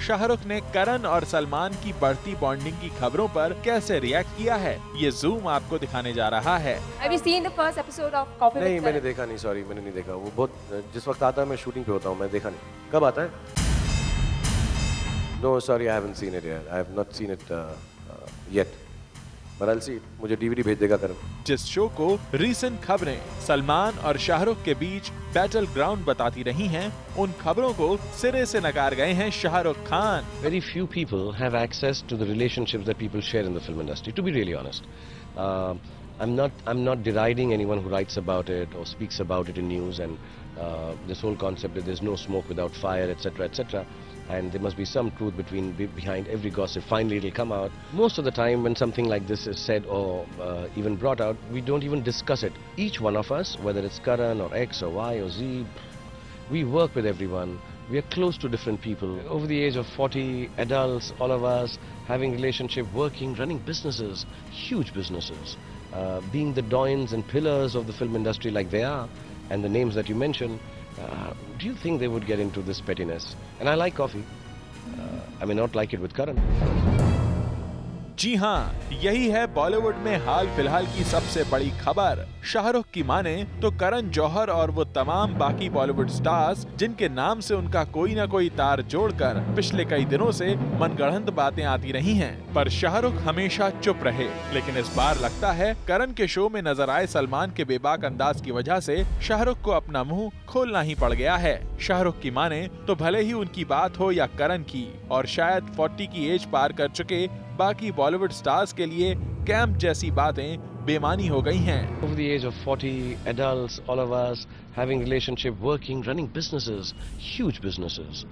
शाहरुख ने करण और सलमान की बढ़ती बॉन्डिंग की खबरों पर कैसे रिएक्ट किया है, ये जूम आपको दिखाने जा रहा है। Have you seen the first episode of Coffee नहीं, with मैंने Karan? देखा नहीं, सॉरी मैंने नहीं देखा। वो बहुत जिस वक्त आता है मैं शूटिंग पे होता हूँ, मैं देखा नहीं। कब आता है? No, sorry, I haven't seen it yet. I have not seen it yet. But I'll see it. मुझे DVD भेज देगा करण। जिस शो को रीसेंट खबरें सलमान और शाहरुख के बीच बैटल ग्राउंड बताती रही हैं, उन खबरों को सिरे से नकार गए हैं Shahrukh Khan. Very few people have access to the relationships that people share in the film industry, to be really honest. I'm not deriding anyone who writes about it or speaks about it in news, and this whole concept that there's no smoke without fire, etc., etc. And there must be some truth behind every gossip. Finally, it'll come out. Most of the time, when something like this is said or even brought out, we don't even discuss it. Each one of us, whether it's Karan or X or Y or Z, we work with everyone. We are close to different people. Over the age of 40, adults, all of us, having relationship, working, running businesses, huge businesses, being the doyens and pillars of the film industry like they are, and the names that you mentioned, do you think they would get into this pettiness? And I like coffee. I may not like it with Karan. जी हाँ, यही है बॉलीवुड में हाल फिलहाल की सबसे बड़ी खबर। शाहरुख की माने तो करण जौहर और वो तमाम बाकी बॉलीवुड स्टार्स जिनके नाम से उनका कोई ना कोई तार जोड़कर पिछले कई दिनों से मनगढ़ंत बातें आती रही हैं, पर शाहरुख हमेशा चुप रहे। लेकिन इस बार लगता है करण के शो में नजर आए सलमान के बेबाक अंदाज की वजह से शाहरुख को अपना मुंह खोलना ही पड़ गया है। शाहरुख की माने तो भले ही उनकी बात हो या करण की, और शायद 40 की एज पार कर चुके बाकी बॉलीवुड स्टार्स के लिए कैंप जैसी बातें बेमानी हो गई हैं। Over the age of 40, adults, all of us, having relationship, working, running businesses, huge businesses,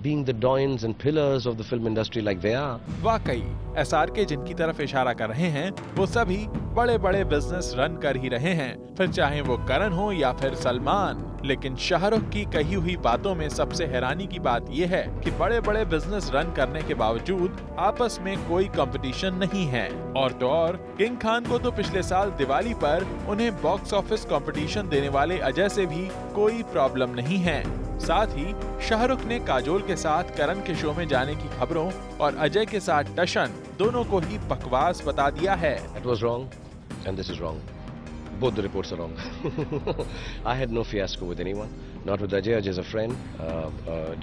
being the doyens and pillars of the film industry like they are. वाकई SRK जिनकी तरफ इशारा कर रहे हैं, वो सभी बड़े बड़े बिजनेस रन कर ही रहे हैं, फिर चाहे वो करण हो या फिर सलमान। लेकिन शाहरुख की कही हुई बातों में सबसे हैरानी की बात यह है कि बड़े बड़े बिजनेस रन करने के बावजूद आपस में कोई कंपटीशन नहीं है। और तो और किंग खान को तो पिछले साल दिवाली पर उन्हें बॉक्स ऑफिस कंपटीशन देने वाले अजय से भी कोई प्रॉब्लम नहीं है। साथ ही शाहरुख ने काजोल के साथ करण के शो में जाने की खबरों और अजय के साथ टशन दोनों को ही बकवास बता दिया है। That was wrong, and this is wrong. Both the reports are wrong. I had no fiasco with anyone, not with Ajay. Ajay is a friend,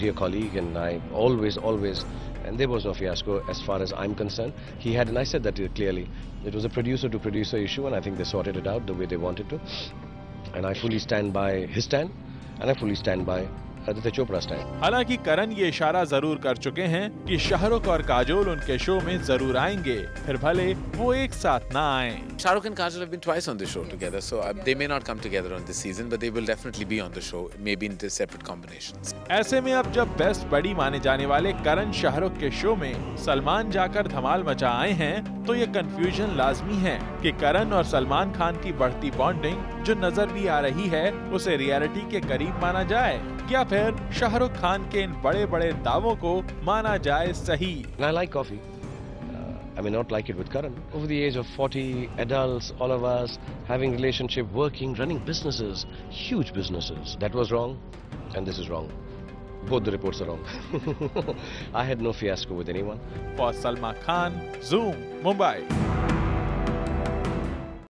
dear colleague, and I always, and there was no fiasco as far as I'm concerned. He had, and I said that clearly. It was a producer-to-producer issue, and I think they sorted it out the way they wanted to. And I fully stand by his stand, and I fully stand by Aditya Chopra style. हालांकि करण ये इशारा जरूर कर चुके हैं कि शाहरुख और काजोल उनके शो में जरूर आएंगे, फिर भले वो एक साथ ना आएं। Shahrukh and Kajol have been twice on the show together, so they may not come together on this season, but they will definitely be on the show, maybe in separate combinations. ऐसे में अब जब best buddy माने जाने वाले करण शाहरुख के show में सलमान जाकर धमाल मचा आए हैं, तो ये कंफ्यूजन लाजमी है कि करण और सलमान खान की बढ़ती बॉन्डिंग जो नजर भी आ रही है, उसे रियलिटी के करीब माना जाए या फिर शाहरुख खान के इन बड़े बड़े दावों को माना जाए सही। I like coffee. I may not like it with Karan. Over the age of 40, adults, all of us, having relationship, working, running businesses, huge businesses. That was wrong, and this is wrong. Both the reports are wrong. I had no fiasco with anyone. For Salma Khan, Zoom, Mumbai.